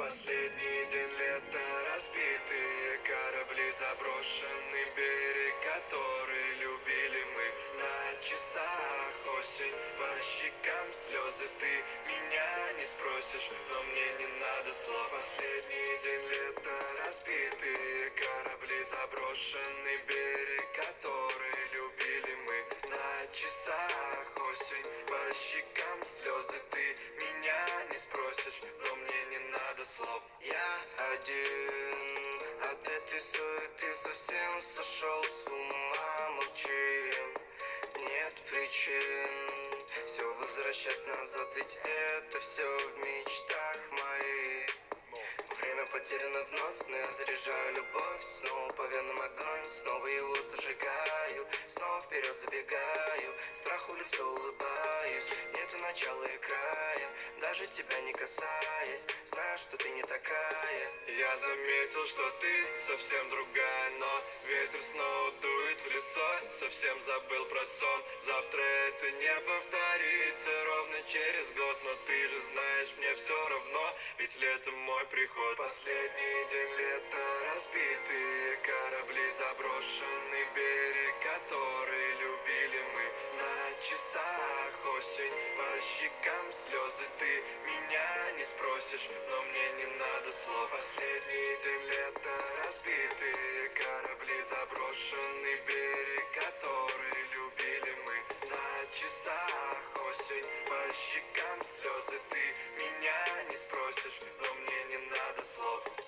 Последний день лета, разбитые корабли, заброшенный берег, который любили мы. На часах осень, по щекам слезы, ты меня не спросишь, но мне не надо слов. Последний день лета, разбитые корабли, заброшенный берег, который любили мы. На часах осень, по щекам слезы, ты меня не спросишь, но мне не надо слов. Я один от этой суеты совсем сошел с ума, молчим, нет причин все возвращать назад, ведь это все в мечтах моих. Время потеряно вновь, но я заряжаю любовь. Снова по венам огонь, снова его зажигаю. Снова вперед забегаю, страху лицо улыбаюсь. Нету начала и края, даже тебя не касаясь. Знаю, что ты не такая. Я заметил, что ты совсем другая, но ветер снова дует в лицо. Совсем забыл про сон, завтра это не повторится. Ровно через год, но ты же знаешь, мне все равно, ведь летом мой приход. Последний день лета, разбитые корабли, заброшенный берег, который любили мы. На часах осень, по щекам слезы, ты меня не спросишь, но мне не надо слов. Последний день лета, разбитые корабли, заброшенный берег, который любили мы. На часах осень, по щекам слезы, ты меня не спросишь, но мне не надо слов.